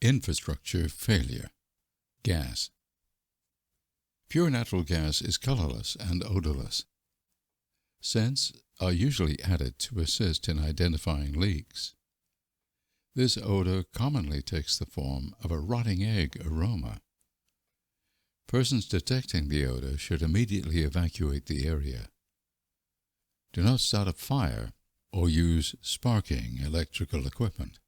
Infrastructure failure. Gas. Pure natural gas is colorless and odorless. Scents are usually added to assist in identifying leaks. This odor commonly takes the form of a rotting egg aroma. Persons detecting the odor should immediately evacuate the area. Do not start a fire or use sparking electrical equipment.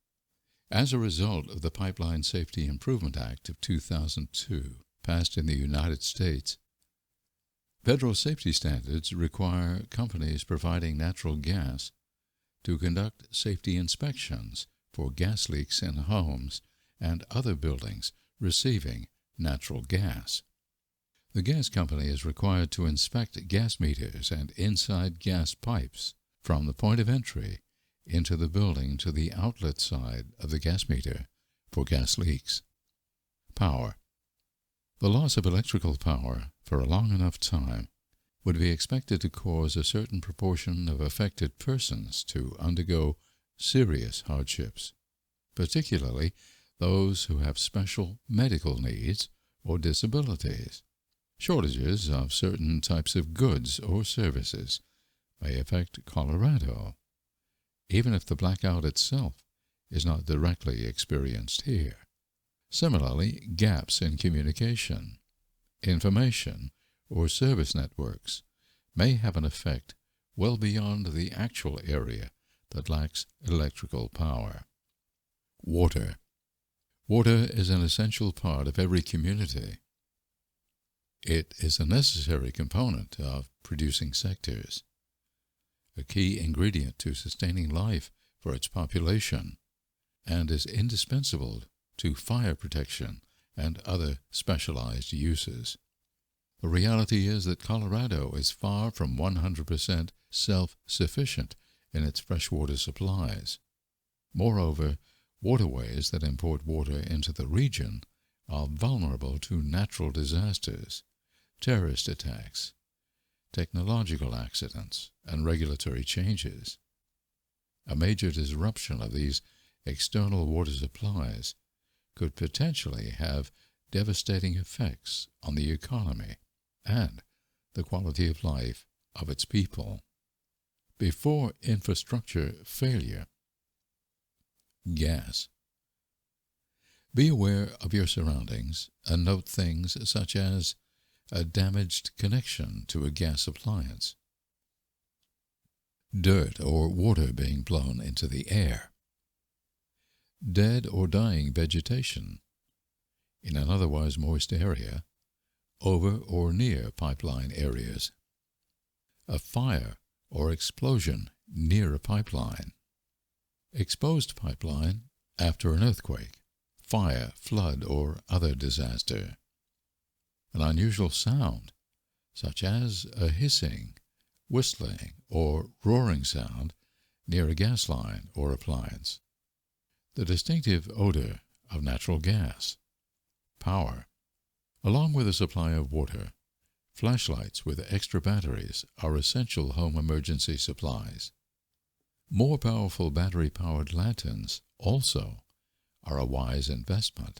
As a result of the Pipeline Safety Improvement Act of 2002, passed in the United States, federal safety standards require companies providing natural gas to conduct safety inspections for gas leaks in homes and other buildings receiving natural gas. The gas company is required to inspect gas meters and inside gas pipes from the point of entry into the building to the outlet side of the gas meter for gas leaks. Power. The loss of electrical power for a long enough time would be expected to cause a certain proportion of affected persons to undergo serious hardships, particularly those who have special medical needs or disabilities. Shortages of certain types of goods or services may affect Colorado, even if the blackout itself is not directly experienced here. Similarly, gaps in communication, information, or service networks may have an effect well beyond the actual area that lacks electrical power. Water. Water is an essential part of every community. It is a necessary component of producing sectors, a key ingredient to sustaining life for its population, and is indispensable to fire protection and other specialized uses. The reality is that Colorado is far from 100% self-sufficient in its freshwater supplies. Moreover, waterways that import water into the region are vulnerable to natural disasters, terrorist attacks, technological accidents, and regulatory changes. A major disruption of these external water supplies could potentially have devastating effects on the economy and the quality of life of its people. Before infrastructure failure. Gas. Be aware of your surroundings and note things such as a damaged connection to a gas appliance, dirt or water being blown into the air, dead or dying vegetation in an otherwise moist area over or near pipeline areas, a fire or explosion near a pipeline, exposed pipeline after an earthquake, fire, flood, or other disaster, an unusual sound such as a hissing, whistling, or roaring sound near a gas line or appliance, the distinctive odor of natural gas, power. Along with a supply of water, flashlights with extra batteries are essential home emergency supplies. More powerful battery-powered lanterns also are a wise investment.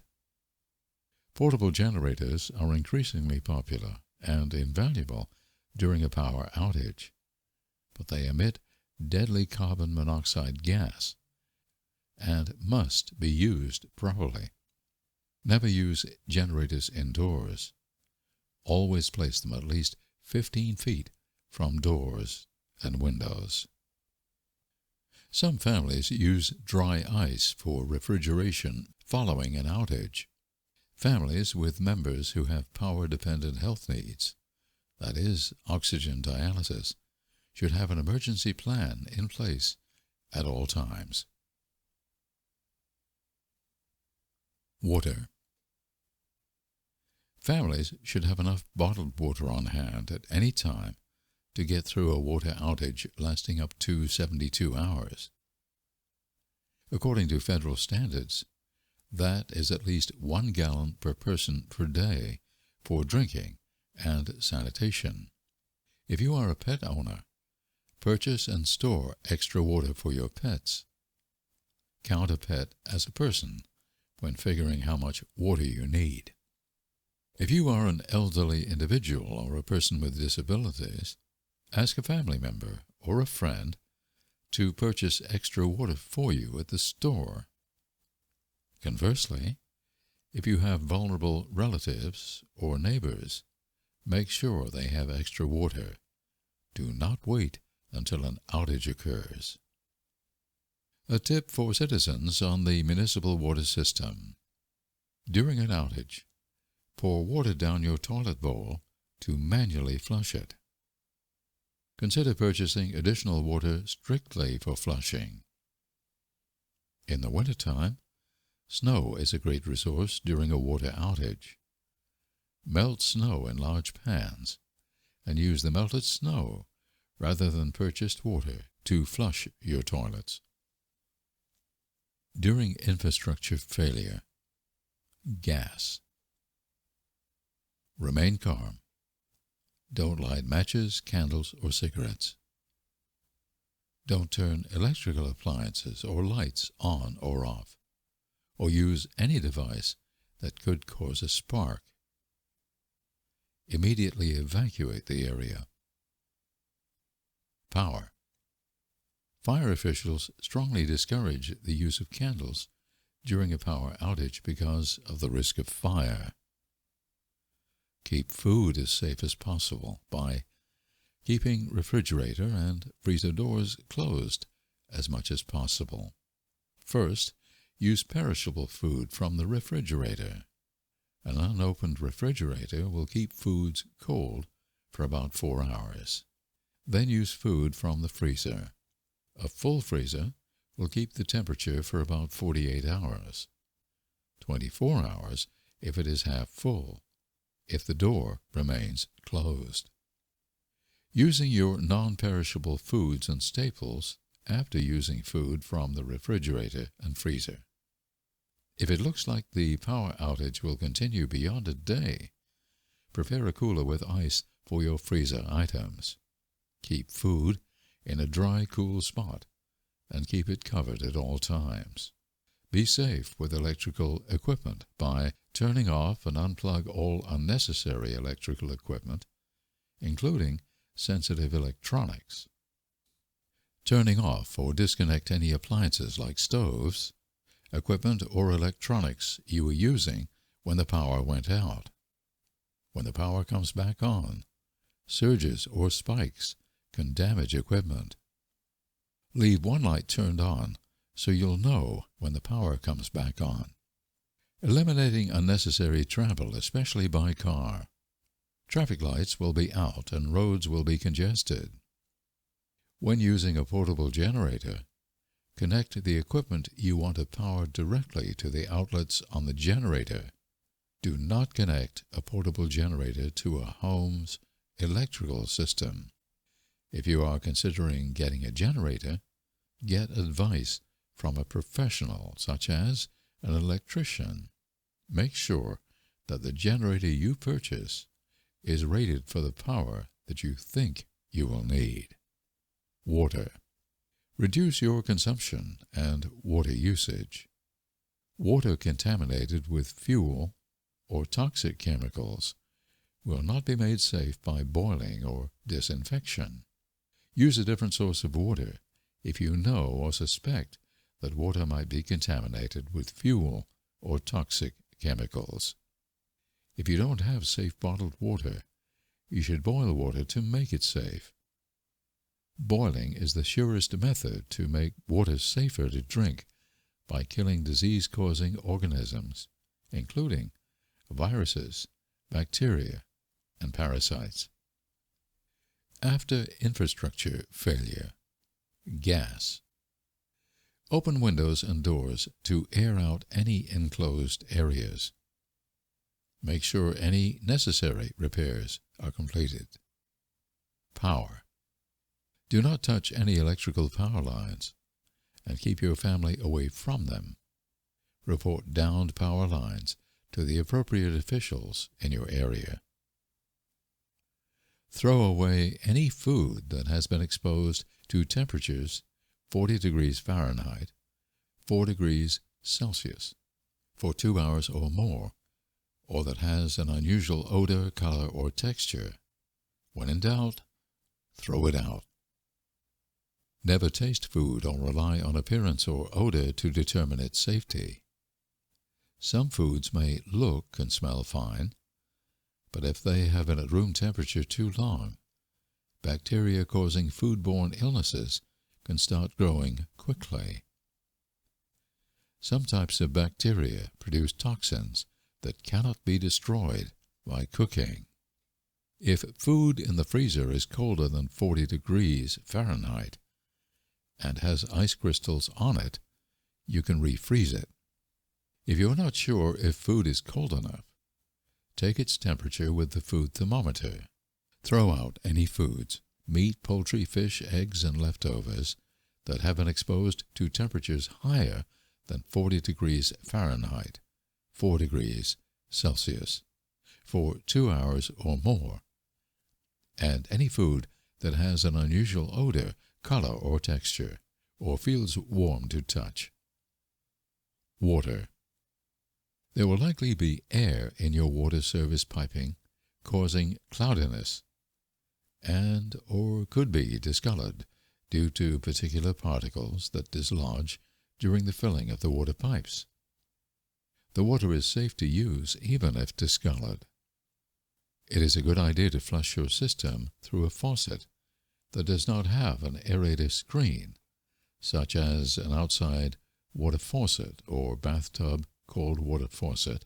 Portable generators are increasingly popular and invaluable during a power outage, but they emit deadly carbon monoxide gas and must be used properly. Never use generators indoors. Always place them at least 15 feet from doors and windows. Some families use dry ice for refrigeration following an outage. Families with members who have power-dependent health needs, that is, oxygen dialysis, should have an emergency plan in place at all times. Water. Families should have enough bottled water on hand at any time to get through a water outage lasting up to 72 hours. According to federal standards, that is at least 1 gallon per person per day for drinking and sanitation. If you are a pet owner, purchase and store extra water for your pets. Count a pet as a person when figuring how much water you need. If you are an elderly individual or a person with disabilities, ask a family member or a friend to purchase extra water for you at the store. Conversely, if you have vulnerable relatives or neighbors, make sure they have extra water. Do not wait until an outage occurs. A tip for citizens on the municipal water system. During an outage, pour water down your toilet bowl to manually flush it. Consider purchasing additional water strictly for flushing. In the wintertime, snow is a great resource during a water outage. Melt snow in large pans and use the melted snow rather than purchased water to flush your toilets. During infrastructure failure, gas. Remain calm. Don't light matches, candles, or cigarettes. Don't turn electrical appliances or lights on or off, or use any device that could cause a spark. Immediately evacuate the area. Power. Fire officials strongly discourage the use of candles during a power outage because of the risk of fire. Keep food as safe as possible by keeping refrigerator and freezer doors closed as much as possible. First, use perishable food from the refrigerator. An unopened refrigerator will keep foods cold for about 4 hours. Then use food from the freezer. A full freezer will keep the temperature for about 48 hours. 24 hours if it is half full, if the door remains closed. Using your non-perishable foods and staples after using food from the refrigerator and freezer. If it looks like the power outage will continue beyond a day, prepare a cooler with ice for your freezer items. Keep food in a dry, cool spot and keep it covered at all times. Be safe with electrical equipment by turning off and unplug all unnecessary electrical equipment, including sensitive electronics. Turning off or disconnect any appliances like stoves, equipment, or electronics you were using when the power went out. When the power comes back on, surges or spikes can damage equipment. Leave one light turned on so you'll know when the power comes back on. Eliminating unnecessary travel, especially by car. Traffic lights will be out and roads will be congested. When using a portable generator, connect the equipment you want to power directly to the outlets on the generator. Do not connect a portable generator to a home's electrical system. If you are considering getting a generator, get advice from a professional such as an electrician. Make sure that the generator you purchase is rated for the power that you think you will need. Water. Reduce your consumption and water usage. Water contaminated with fuel or toxic chemicals will not be made safe by boiling or disinfection. Use a different source of water if you know or suspect that water might be contaminated with fuel or toxic chemicals. If you don't have safe bottled water, you should boil water to make it safe. Boiling is the surest method to make water safer to drink by killing disease-causing organisms, including viruses, bacteria, and parasites. After infrastructure failure, gas. Open windows and doors to air out any enclosed areas. Make sure any necessary repairs are completed. Power. Do not touch any electrical power lines and keep your family away from them. Report downed power lines to the appropriate officials in your area. Throw away any food that has been exposed to temperatures 40 degrees Fahrenheit, 4 degrees Celsius, for 2 hours or more, or that has an unusual odor, color, or texture. When in doubt, throw it out. Never taste food or rely on appearance or odor to determine its safety. Some foods may look and smell fine, but if they have been at room temperature too long, bacteria causing foodborne illnesses can start growing quickly. Some types of bacteria produce toxins that cannot be destroyed by cooking. If food in the freezer is colder than 40 degrees Fahrenheit and has ice crystals on it, you can refreeze it. If you're not sure if food is cold enough, take its temperature with the food thermometer. Throw out any foods, meat, poultry, fish, eggs, and leftovers that have been exposed to temperatures higher than 40 degrees Fahrenheit, 4 degrees Celsius, for 2 hours or more, and any food that has an unusual odor, color, or texture, or feels warm to touch. Water. There will likely be air in your water service piping, causing cloudiness, and or could be discolored due to particular particles that dislodge during the filling of the water pipes. The water is safe to use even if discolored. It is a good idea to flush your system through a faucet that does not have an aerator screen, such as an outside water faucet or bathtub cold water faucet,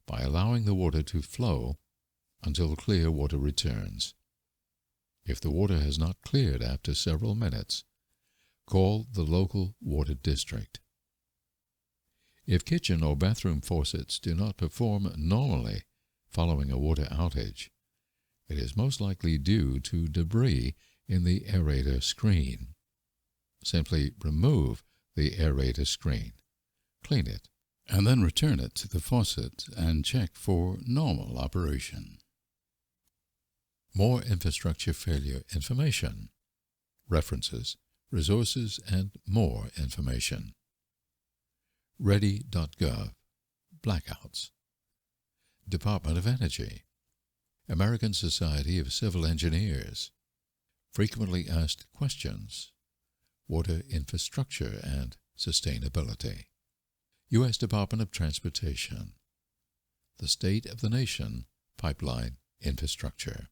by allowing the water to flow until clear water returns. If the water has not cleared after several minutes, call the local water district. If kitchen or bathroom faucets do not perform normally following a water outage, it is most likely due to debris in the aerator screen. Simply remove the aerator screen, clean it, and then return it to the faucet and check for normal operation. More infrastructure failure information, references, resources, and more information. Ready.gov. Blackouts. Department of Energy. American Society of Civil Engineers. Frequently asked questions. Water infrastructure and sustainability. U.S. Department of Transportation. The State of the Nation Pipeline Infrastructure.